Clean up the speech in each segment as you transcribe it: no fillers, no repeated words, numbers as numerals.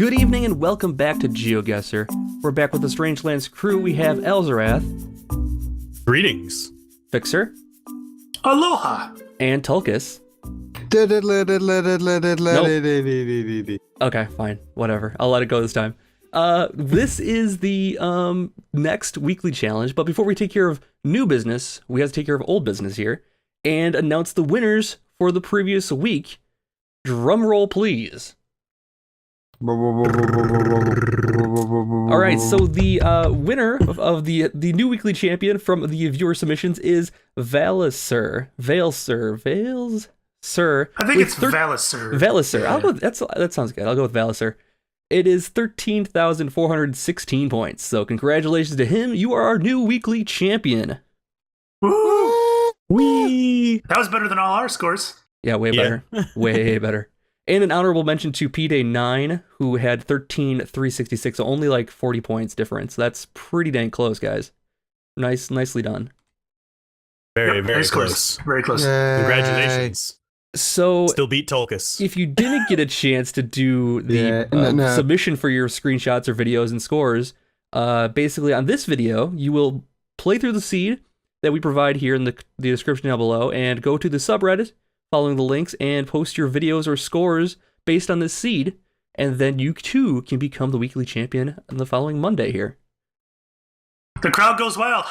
Good evening and welcome back to GeoGuessr. We're back with the Strangelands crew. We have Elzarath. Greetings. Fixer. Aloha. And Tulkas. Nope. Okay, fine. Whatever. I'll let it go this time. This is the next weekly challenge, but before we take care of new business, we have to take care of old business here and announce the winners for the previous week. Drum roll, please. All right, so the winner of the new weekly champion from the viewer submissions is Valisir. I think it's Valisir. Valisir. I'll go. That sounds good. I'll go with Valisir. It is 13,416 points. So congratulations to him. You are our new weekly champion. Woo! Whee! That was better than all our scores. Yeah, way better. Way better. And an honorable mention to P-Day9, who had 13,366, so only like 40 points difference. That's pretty dang close, guys. Nicely done. Very close. Very close. Congratulations. So still beat Tulkas. If you didn't get a chance to do the submission for your screenshots or videos and scores, basically on this video, you will play through the seed that we provide here in the description down below and go to the subreddit following the links and post your videos or scores based on this seed, and then you too can become the weekly champion on the following Monday here. The crowd goes wild.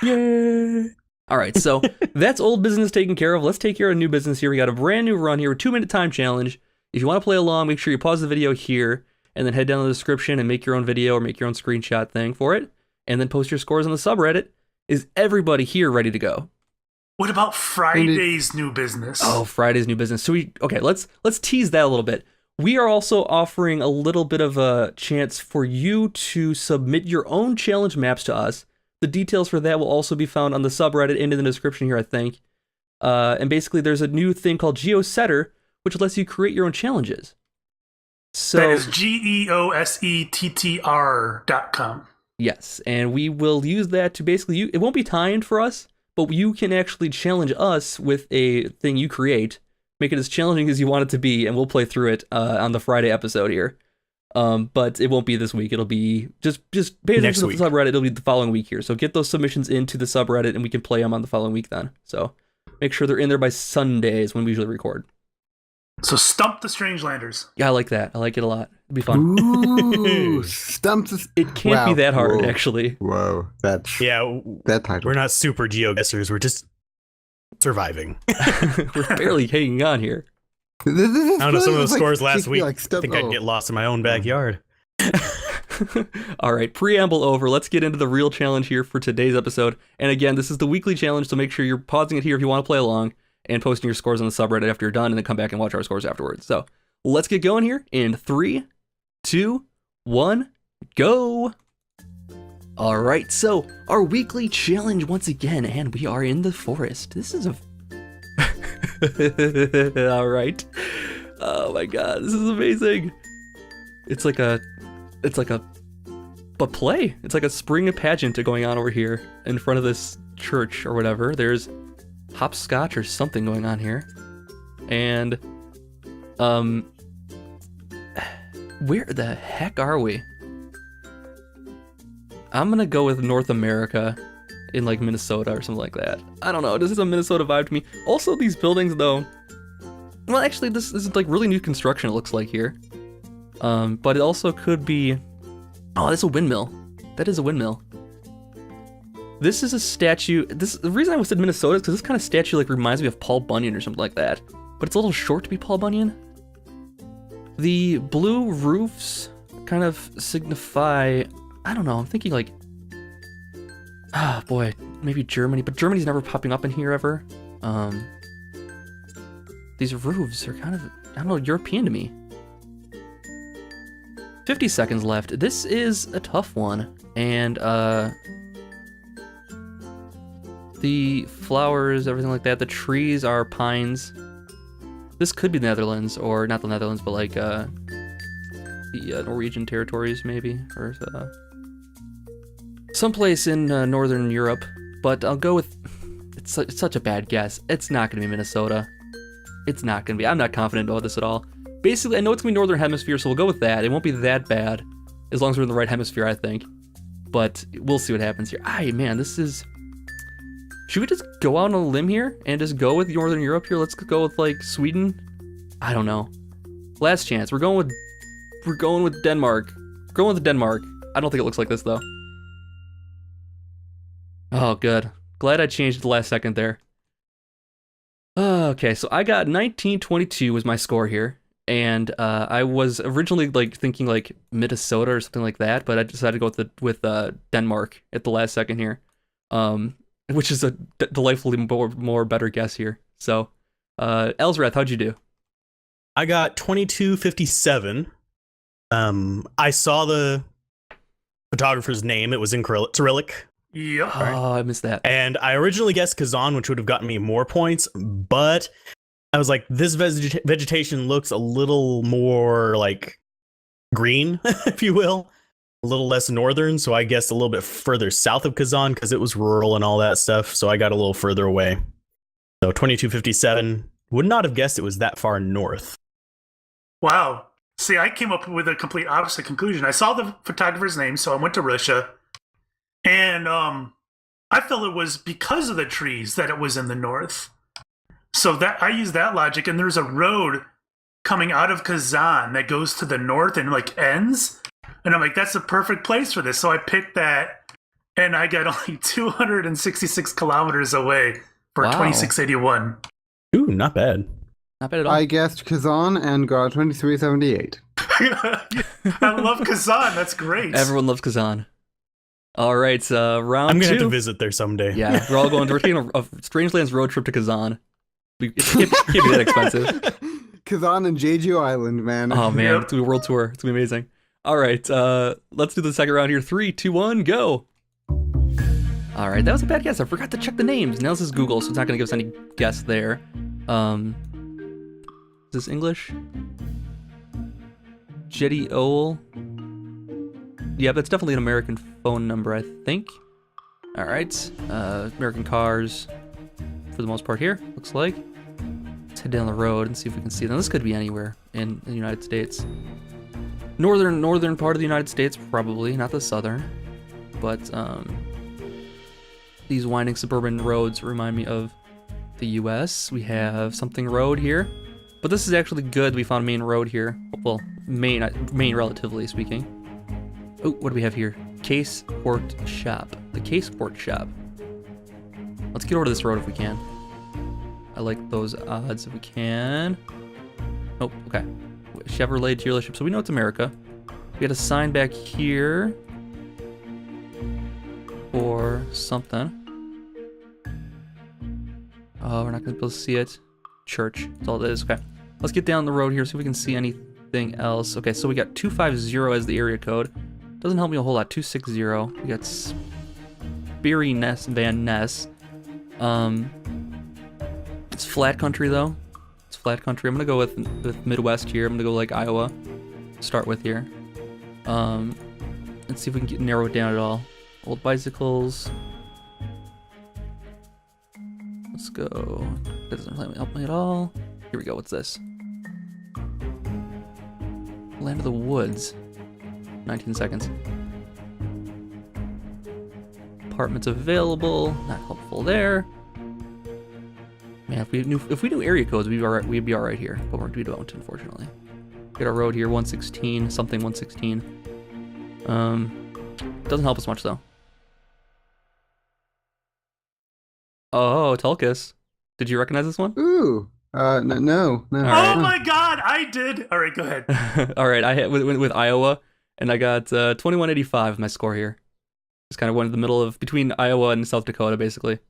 Yay! All right, so that's old business taken care of. Let's take care of new business here. We got a brand new run here, a 2-minute time challenge. If you want to play along, make sure you pause the video here and then head down to the description and make your own video or make your own screenshot thing for it, and then post your scores on the subreddit. Is everybody here ready to go? What about Friday's new business? Oh, Friday's new business. So let's tease that a little bit. We are also offering a little bit of a chance for you to submit your own challenge maps to us. The details for that will also be found on the subreddit and in the description here, I think. And basically, there's a new thing called GeoSetter, which lets you create your own challenges. So that is GeoSettr.com. Yes, and we will use that to basically, it won't be timed for us, but you can actually challenge us with a thing you create, make it as challenging as you want it to be, and we'll play through it on the Friday episode here. But it won't be this week. It'll be just pay attention to the subreddit. It'll be the following week here. So get those submissions into the subreddit, and we can play them on the following week then. So make sure they're in there by Sundays when we usually record. So stump the Strangelanders. Yeah, I like that. I like it a lot. It'd be fun. Ooh, stump the... It can't be that hard, actually. Whoa, that's... that title. We're not super geoguessers. We're just surviving. We're barely hanging on here. I don't know, some of those scores last week, I think I'd get lost in my own backyard. All right, preamble over. Let's get into the real challenge here for today's episode. And again, this is the weekly challenge, so make sure you're pausing it here if you want to play along and posting your scores on the subreddit after you're done, and then come back and watch our scores afterwards. So let's get going here in 3, 2, 1, go! All right, so our weekly challenge once again, and we are in the forest. This is a... All right. Oh my god, this is amazing. It's like a play. It's like a spring pageant going on over here in front of this church or whatever. There's hopscotch or something going on here. And where the heck are we? I'm gonna go with North America in like Minnesota or something like that. I don't know, this is a Minnesota vibe to me. Also, these buildings though, well actually this is like really new construction it looks like here. But it also could be, oh, that's a windmill. That is a windmill. This is a statue. The reason I said Minnesota is because this kind of statue like reminds me of Paul Bunyan or something like that. But it's a little short to be Paul Bunyan. The blue roofs kind of signify, I don't know, I'm thinking like, ah, boy, maybe Germany, but Germany's never popping up in here ever. These roofs are kind of, I don't know, European to me. 50 seconds left. This is a tough one, and the flowers, everything like that, the trees are pines. This could be the Netherlands, or not the Netherlands, but like the Norwegian territories maybe, or someplace in Northern Europe. But I'll go with, it's such a bad guess. It's not going to be Minnesota. It's not going to be. I'm not confident about this at all. basically, I know it's gonna be northern hemisphere, so we'll go with that. It won't be that bad, as long as we're in the right hemisphere, I think. But we'll see what happens here. Man, this is... Should we just go out on a limb here and just go with Northern Europe here? Let's go with like Sweden. I don't know. Last chance. We're going with Denmark. We're going with Denmark. I don't think it looks like this though. Oh, good. Glad I changed at the last second there. Okay, so I got 1922 was my score here, and I was originally like thinking like Minnesota or something like that, but I decided to go with Denmark at the last second here, which is a delightfully more better guess here. So, Elsrath, how'd you do? I got 2257. I saw the photographer's name. It was in Cyrillic. Yep. Oh, I missed that. And I originally guessed Kazan, which would have gotten me more points, but I was like, this vegetation looks a little more like green, if you will, a little less northern. So I guessed a little bit further south of Kazan because it was rural and all that stuff. So I got a little further away. So 2257, would not have guessed it was that far north. Wow. See, I came up with a complete opposite conclusion. I saw the photographer's name, so I went to Russia. And I felt it was because of the trees that it was in the north. So that I used that logic, and there's a road coming out of Kazan that goes to the north and like ends. And I'm like, that's the perfect place for this. So I picked that, and I got only 266 kilometers away for 2681. Ooh, not bad. Not bad at all. I guessed Kazan and got 2378. I love Kazan. That's great. Everyone loves Kazan. All right, round I'm gonna 2. have to visit there someday. Yeah, we're taking a Strangelands road trip to Kazan. It can't be that expensive. Kazan and Jeju Island, man. Oh man, Yep. it's gonna be a world tour. It's gonna be amazing. All right, let's do the second round here. 3, 2, 1, go. All right, that was a bad guess. I forgot to check the names. Now this is Google, so it's not gonna give us any guess there. Is this English? Jetty Owl. Yeah, that's definitely an American phone number, I think. All right, American cars for the most part here, looks like. Let's head down the road and see if we can see them. This could be anywhere in the United States. Northern part of the United States, probably, not the southern. But these winding suburban roads remind me of the US. We have something road here. But this is actually good. We found a main road here. Well, main relatively speaking. Oh, what do we have here? Case Port Shop. The Case Port Shop. Let's get over to this road if we can. I like those odds if we can. Oh, okay. Chevrolet dealership. So we know it's America. We got a sign back here for something. Oh, we're not gonna be able to see it. Church. That's all it is. Okay. Let's get down the road here, see if we can see anything else. Okay, so we got 250 as the area code. Doesn't help me a whole lot. 260. We got Speary Ness Van Ness. It's flat country though. It's flat country. I'm gonna go with Midwest here. I'm gonna go like Iowa. Start with here. Let's see if we can narrow it down at all. Old bicycles. Let's go. That doesn't really help me at all. Here we go. What's this? Land of the Woods. 19 seconds. Apartments available. Not helpful there. Man, if we knew area codes, we'd be all right here. But we don't, unfortunately. Get our road here, 116, something 116. Doesn't help us much though. Oh, Tulkas. Did you recognize this one? Ooh. No. Oh my God, I did. All right, go ahead. All right, I hit with Iowa, and I got 2185 my score here. Just kind of went in the middle of between Iowa and South Dakota, basically.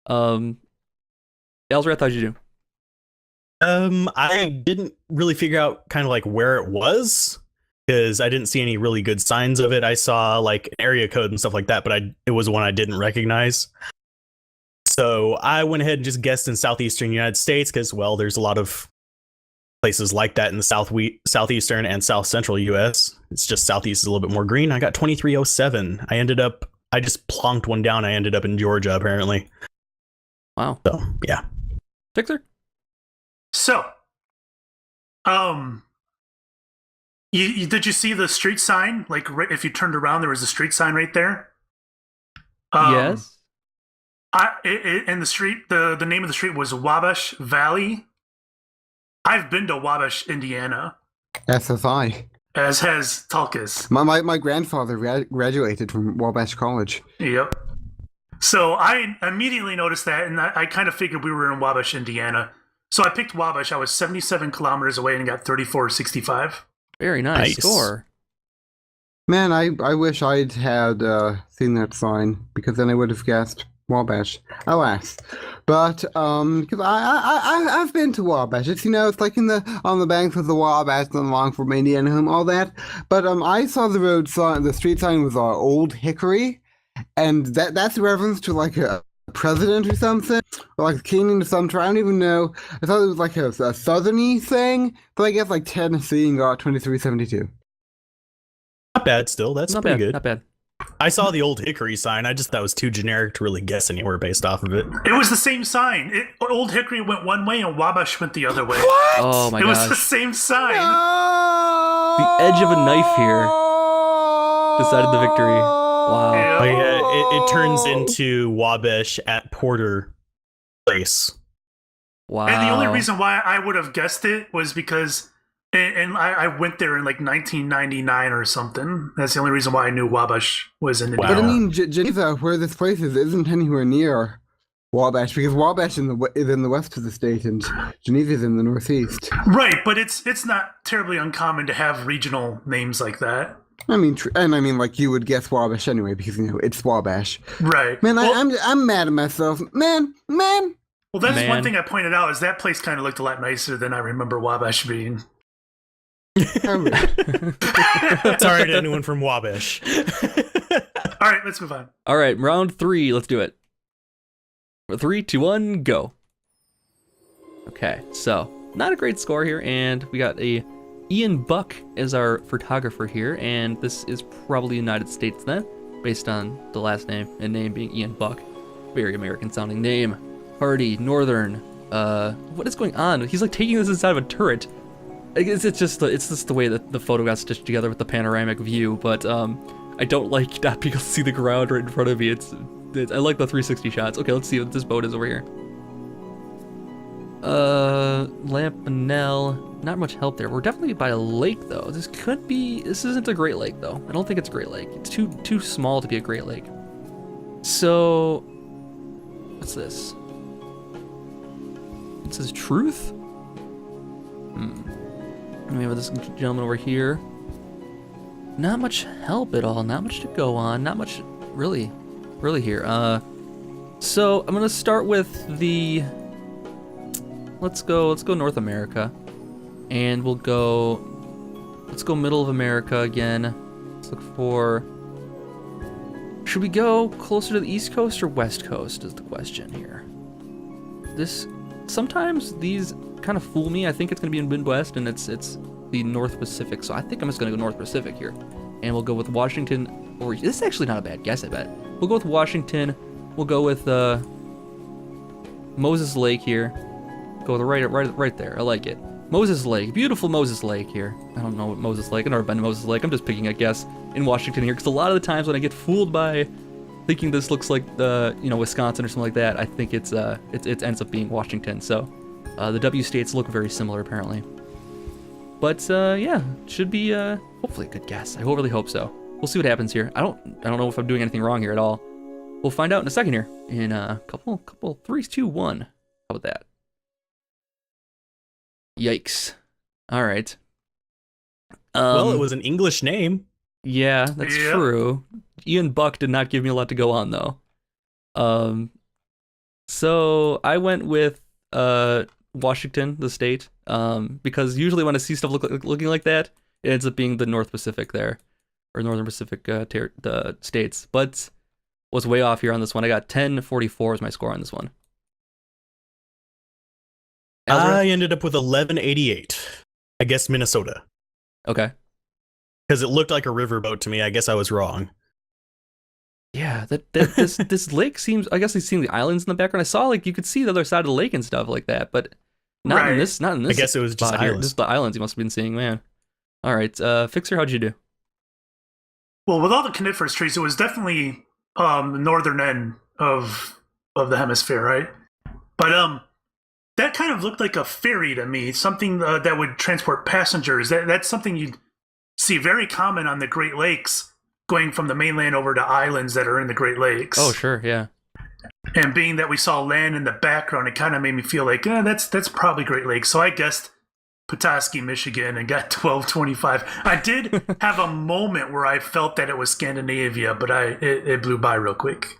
Elsrath, how'd you do? I didn't really figure out kind of like where it was because I didn't see any really good signs of it. I saw like an area code and stuff like that, but it was one I didn't recognize. So I went ahead and just guessed in southeastern United States because, well, there's a lot of places like that in the southeastern and south central U.S. It's just southeast is a little bit more green. I got 2307. I just plonked one down. I ended up in Georgia, apparently. Wow. So, yeah. Fixer? So, Did you see the street sign? Like, right, if you turned around, there was a street sign right there. Yes. And the street, the name of the street was Wabash Valley. I've been to Wabash, Indiana, SSI. as has Tulkus. My grandfather graduated from Wabash College. Yep. So I immediately noticed that, and I kind of figured we were in Wabash, Indiana. So I picked Wabash. I was 77 kilometers away and got 34.65. Very nice score. Man, I wish I'd had seen that sign, because then I would have guessed Wabash. Alas. But because I've been to Wabash. It's it's like on the banks of the Wabash and along from Indiana Home, all that. But I saw the road sign, the street sign was Old Hickory, and that's a reference to like a president or something, or like a king or something. I don't even know. I thought it was like a southerny thing, but I guess like Tennessee and got 2372. Not bad still. That's Not pretty bad. good. Not bad. I saw the Old Hickory sign. I just thought it was too generic to really guess anywhere based off of it. It was the same sign. Old Hickory went one way and Wabash went the other way. What? Oh my It was gosh. the same sign. The edge of a knife here decided the victory. Wow. Yeah. Oh, yeah, it turns into Wabash at Porter Place. Wow. And the only reason why I would have guessed it was because, and I went there in like 1999 or something. That's the only reason why I knew Wabash was in Indiana. But I mean, Geneva, where this place is, isn't anywhere near Wabash, because Wabash is in the west of the state and Geneva is in the northeast. Right, but it's not terribly uncommon to have regional names like that. I mean, like you would guess Wabash anyway, because it's Wabash. Right. Man, well, I'm mad at myself. Man. well, that's Man. one thing I pointed out is that place kind of looked a lot nicer than I remember Wabash being. How rude. Sorry to anyone from Wabash. All right, let's move on. All right, round 3. Let's do it. 3, 2, 1, go. Okay, so not a great score here, and we got Ian Buck as our photographer here, and this is probably United States then, based on the last name and name being Ian Buck. Very American sounding name. Hardy, northern. What is going on? He's like taking this inside of a turret. It's just the way that the photo got stitched together with the panoramic view, but I don't like not being able to see the ground right in front of me. I like the 360 shots. Okay, let's see what this boat is over here. Lampanel. Not much help there. We're definitely by a lake though. This isn't a Great Lake though. I don't think it's a Great Lake. It's too small to be a Great Lake. So, what's this? It says truth? We have this gentleman over here. Not much help at all. Not much to go on. Not much really here. So I'm gonna start with the. Let's go North America, and let's go middle of America again. Let's look for. Should we go closer to the East Coast or West Coast? Is the question here. Sometimes these kind of fool me. I think it's gonna be in Midwest, and it's the North Pacific. So I think I'm just gonna go North Pacific here, and we'll go with Washington. Or this is actually not a bad guess, I bet. We'll go with Washington. We'll go with Moses Lake here. Go right there. I like it. Moses Lake, beautiful Moses Lake here. I don't know what Moses Lake. I've never been to Moses Lake. I'm just picking a guess in Washington here, because a lot of the times when I get fooled by thinking this looks like Wisconsin or something like that, I think it ends up being Washington. So the W states look very similar apparently. But yeah, should be hopefully a good guess. I really hope so. We'll see what happens here. I don't know if I'm doing anything wrong here at all. We'll find out in a second here. In a couple 3, 2, 1. How about that? Yikes. All right. Well, it was an English name. Yeah, that's Yep. true. Ian Buck did not give me a lot to go on though. So I went with Washington, the state, because usually when I see stuff looking like that, it ends up being the North Pacific there, or Northern Pacific the states. But was way off here on this one. I got 1044 is my score on this one. I ended up with 1188. I guess Minnesota. Okay. Because it looked like a riverboat to me. I guess I was wrong. Yeah, this lake seems. I guess he's seeing the islands in the background. I saw you could see the other side of the lake and stuff like that, but not in Right. this. Not in this. I guess it was just spot here. islands. Just the islands you must have been seeing, man. All right, Fixer, how'd you do? Well, with all the coniferous trees, it was definitely the northern end of the hemisphere, right? But that kind of looked like a ferry to me, something that would transport passengers. That's something you'd see very common on the Great Lakes, going from the mainland over to islands that are in the Great Lakes. Oh, sure, yeah. And being that we saw land in the background, it kind of made me feel like, that's probably Great Lakes. So I guessed Petoskey, Michigan, and got 1225. I did have a moment where I felt that it was Scandinavia, but it blew by real quick.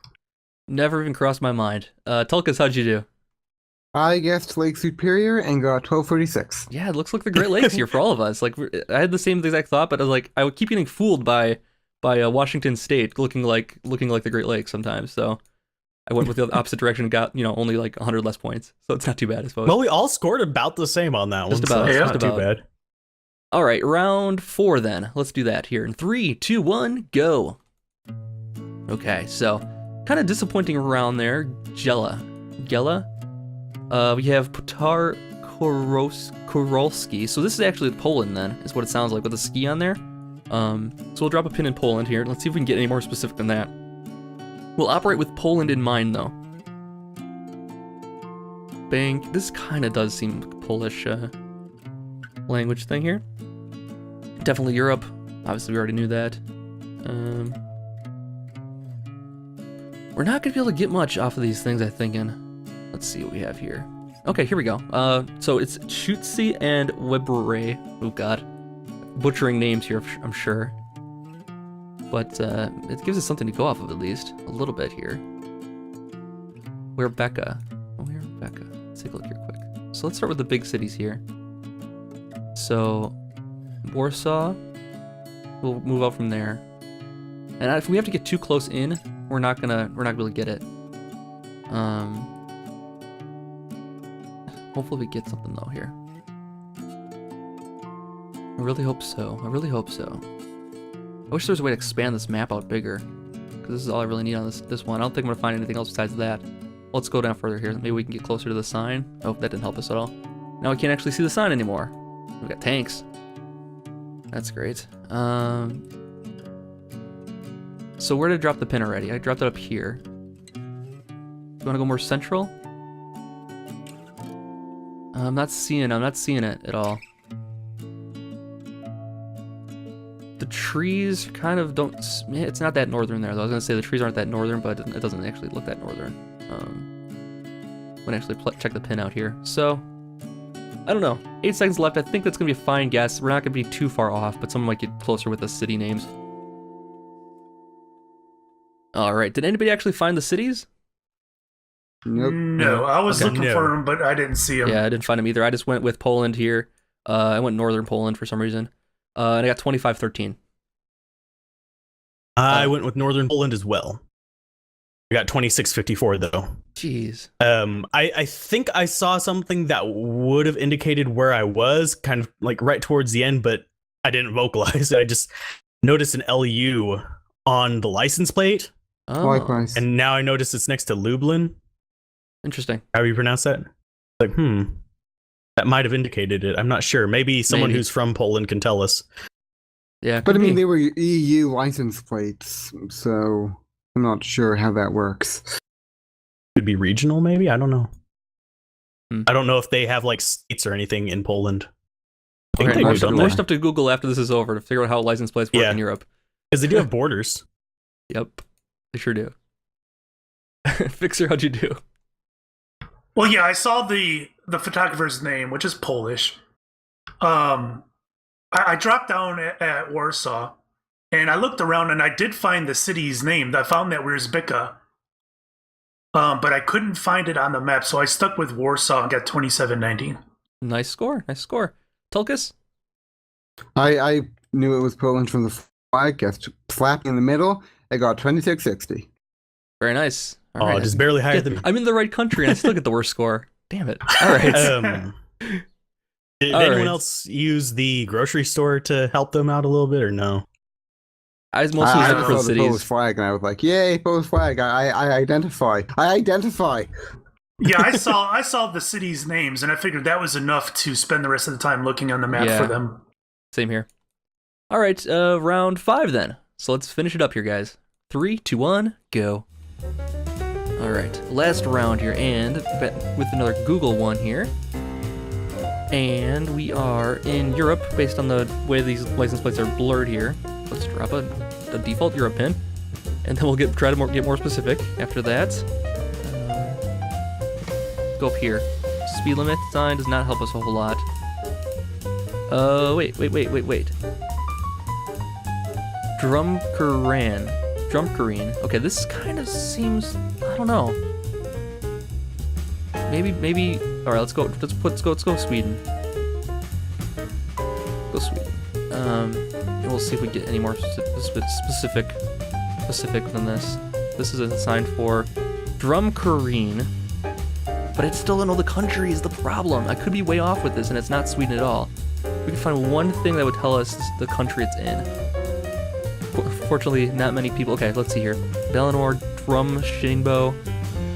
Never even crossed my mind. Tulkas, how'd you do? I guessed Lake Superior and got 1236. Yeah, it looks like the Great Lakes here for all of us. Like, I had the same exact thought, but I was like, I would keep getting fooled by Washington State looking like the Great Lakes sometimes. So I went with the opposite direction and got, only like 100 less points. So it's not too bad, I suppose. Well, we all scored about the same on that Just one. about, so it's just not too about. bad. All right, round 4 then. Let's do that here in 3, 2, 1, go. Okay, so kind of disappointing around there. Gela. We have Putar Korolski. So this is actually Poland then, is what it sounds like with a ski on there. So we'll drop a pin in Poland here. Let's see if we can get any more specific than that. We'll operate with Poland in mind though. Bang. This kind of does seem like a Polish language thing here. Definitely Europe. Obviously we already knew that. We're not going to be able to get much off of these things, I'm thinking. Let's see what we have here. Okay, here we go. So it's Chutsi and Webre. Oh god. Butchering names here, I'm sure. But it gives us something to go off of at least. A little bit here. Where Becca? Let's take a look here quick. So let's start with the big cities here. So Warsaw. We'll move out from there. And if we have to get too close in, we're not gonna be able to get it. Hopefully we get something though here. I really hope so. I wish there was a way to expand this map out bigger, because this is all I really need on this one. I don't think I'm gonna find anything else besides that. Let's go down further here. Maybe we can get closer to the sign. Oh, that didn't help us at all. Now we can't actually see the sign anymore. We got tanks. That's great. So where did I drop the pin already? I dropped it up here. Do you want to go more central? I'm not seeing it at all. The trees kind of don't. It's not that northern there though. I was gonna say the trees aren't that northern, but it doesn't actually look that northern. I'm gonna actually check the pin out here. So I don't know. 8 seconds left. I think that's gonna be a fine guess. We're not gonna be too far off, but someone might get closer with the city names. All right. Did anybody actually find the cities? Nope. No, I was Okay. looking for them, but I didn't see them. Yeah, I didn't find them either. I just went with Poland here. I went northern Poland for some reason. And I got 2513. I went with Northern Poland as well. I got 2654 though. Jeez. I think I saw something that would have indicated where I was, kind of like right towards the end, but I didn't vocalize it. I just noticed an LU on the license plate, Oh, Likewise. and now I notice it's next to Lublin. interesting. How do you pronounce that? Like, that might have indicated it. I'm not sure. Maybe someone Maybe. wnhưng from Poland can tell us. Yeah, But I could mean, be. they were EU license plates, so I'm not sure how that works. Could be regional, maybe. I don't know. Hmm. I don't know if they have like states or anything in Poland. I think Okay, they more, do, stuff, don't more they? stuff to Google after this is over to figure out how license plates work Yeah. in Europe. Because they do have borders. Yep, they sure do. Fixer, how'd you do? Well, yeah, I saw the photographer's name, which is Polish. I dropped down at Warsaw, and I looked around, and I did find the city's name. I found that Wierzbica, but I couldn't find it on the map, so I stuck with Warsaw and got 2719. Nice score. Tulkas? I knew it was Poland from the flag, guessed flapping in the middle. I got 2660. Very nice. All Oh, right. just barely higher than me. I'm in the right country and I still get the worst score. Damn it. All right. Did All anyone right. else use the grocery store to help them out a little bit, or no? I was mostly I looking for saw the the Polish cities. flag, and I was like, "Yay, Polish flag! I identify! I identify!" Yeah, I saw the city's names, and I figured that was enough to spend the rest of the time looking on the map Yeah. for them. Same here. All right, round 5 then. So let's finish it up here, guys. 3, 2, 1, go. All right, last round here, and with another Google one here. And we are in Europe, based on the way these license plates are blurred here. Let's drop a default Europe pin, and then we'll try to get more specific after that. Go up here. Speed limit sign does not help us a whole lot. Wait. Drumcarine. Okay, this kind of seems, I don't know. Maybe. All right, let's go Sweden. Go Sweden. And we'll see if we get any more specific than this. This is a sign for Drumcarine, but I still don't know the country is the problem. I could be way off with this, and it's not Sweden at all. We can find one thing that would tell us the country it's in. Fortunately, not many people. Okay, let's see here. Bellinor, Drum, Shinbo.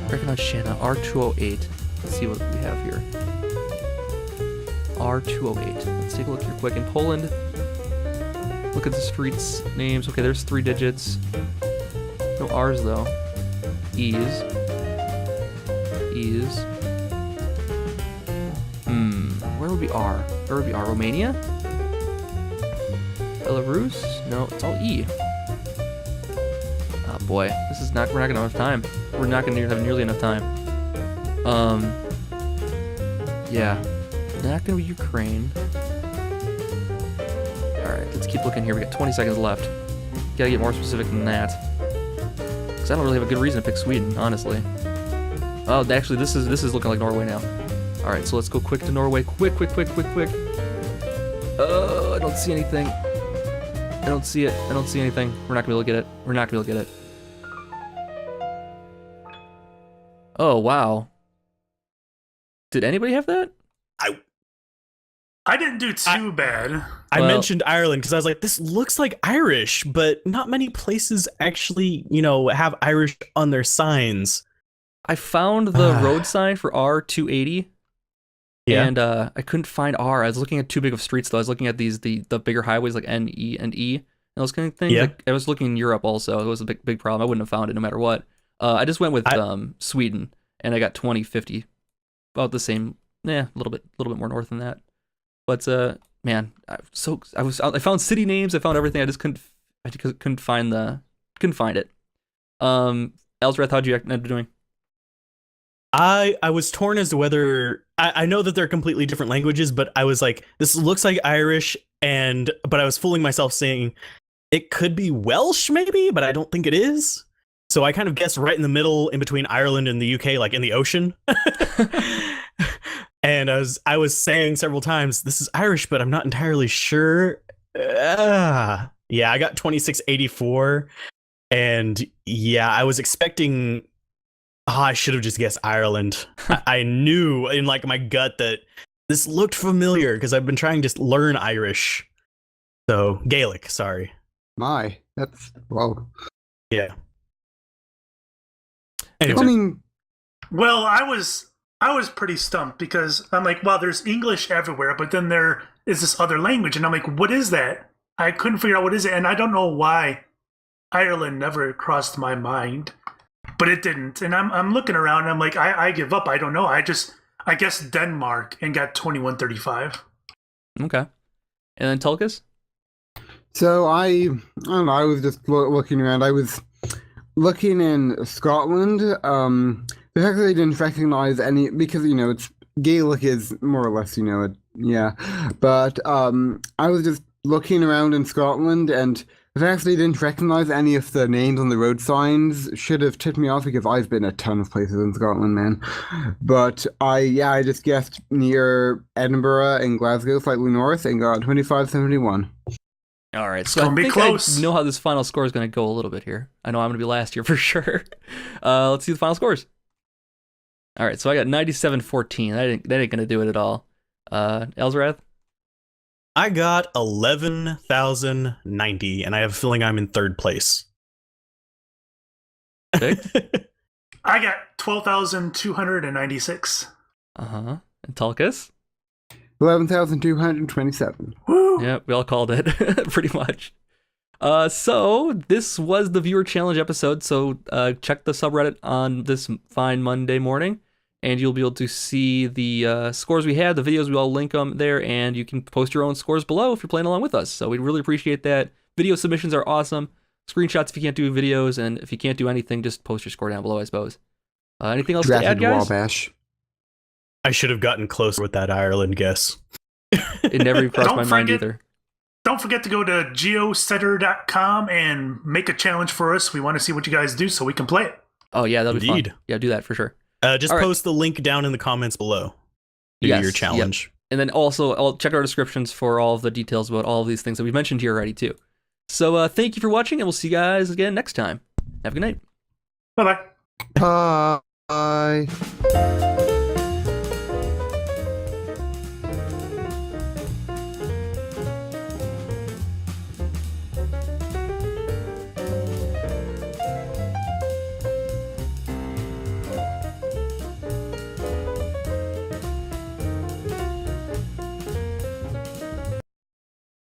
Recognize Shanna, R208. Let's see what we have here. R208. Let's take a look here quick. In Poland, look at the streets names. Okay, there's 3 digits. No R's though. E's. Where would be R? Where would be R? Romania? Belarus? No, it's all E. Oh boy, we're not gonna have time. We're not gonna have nearly enough time. Yeah, not gonna be Ukraine. All right, let's keep looking here. We got 20 seconds left. Gotta get more specific than that, because I don't really have a good reason to pick Sweden, honestly. Oh, actually, this is looking like Norway now. All right, so let's go quick to Norway. Quick. I don't see anything. I don't see anything. We're not gonna be able to get it. Oh, wow. Did anybody have that? I didn't do too bad. I mentioned Ireland because I was like, this looks like Irish, but not many places actually, have Irish on their signs. I found the road sign for R280. Yeah. And I couldn't find R. I was looking at too big of streets though. I was looking at the bigger highways like N, E, and E, and those kind of things. Yeah. Like, I was looking in Europe also. It was a big problem. I wouldn't have found it no matter what. I just went with Sweden, and I got 2050, about the same. A little bit more north than that. But man, I found city names. I found everything. I just couldn't find it. Elsrath, how'd you end up doing? I was torn as to whether I know that they're completely different languages, but I was like, this looks like Irish, but I was fooling myself saying it could be Welsh maybe, but I don't think it is. So I kind of guessed right in the middle, in between Ireland and the UK, like in the ocean. And I was saying several times, this is Irish, but I'm not entirely sure. Yeah, I got 2684, and yeah, I was expecting. I should have just guessed Ireland. I knew in like my gut that this looked familiar because I've been trying to learn Irish. So Gaelic, sorry. That's wow. Yeah. Anyway. I mean, well, I was pretty stumped because I'm like, wow, there's English everywhere, but then there is this other language, and I'm like, what is that? I couldn't figure out what is it, and I don't know why Ireland never crossed my mind. But it didn't, and I'm looking around, and I'm like, I give up. I don't know. I guess Denmark and got 2135. Okay, and then Tulkas. So I don't know. I was just looking around. I was looking in Scotland. The fact that I didn't recognize any, because it's Gaelic is more or less yeah. But I was just looking around in Scotland, and the fact that I didn't recognize any of the names on the road signs should have tipped me off, because I've been a ton of places in Scotland, man. But I just guessed near Edinburgh and Glasgow, slightly north, and got 2571. All right, so I think close. I know how this final score is going to go a little bit here. I know I'm going to be last here for sure. Let's see the final scores. All right, so I got 9714. That ain't going to do it at all. Elsrath? I got 11,090, and I have a feeling I'm in third place. Vic? I got 12,296. And Tulkas? 11,227. Woo! Yeah, we all called it, pretty much. So this was the viewer challenge episode. So check the subreddit on this fine Monday morning, and you'll be able to see the scores we had, the videos. We all link them there, and you can post your own scores below if you're playing along with us. So we'd really appreciate that. Video submissions are awesome. Screenshots if you can't do videos, and if you can't do anything, just post your score down below, I suppose. Anything else to add, Drafted guys? Wabash. I should have gotten closer with that Ireland guess. It never even crossed Don't my mind forget- either. Don't forget to go to geosetter.com and make a challenge for us. We want to see what you guys do so we can play it. Oh yeah, that'll be Indeed. fun. Yeah, do that for sure. Just All right. post the link down in the comments below. Do Yes, your challenge. And then also, I'll check our descriptions for all of the details about all of these things that we've mentioned here already too. So thank you for watching, and we'll see you guys again next time. Have a good night. Bye bye. Bye.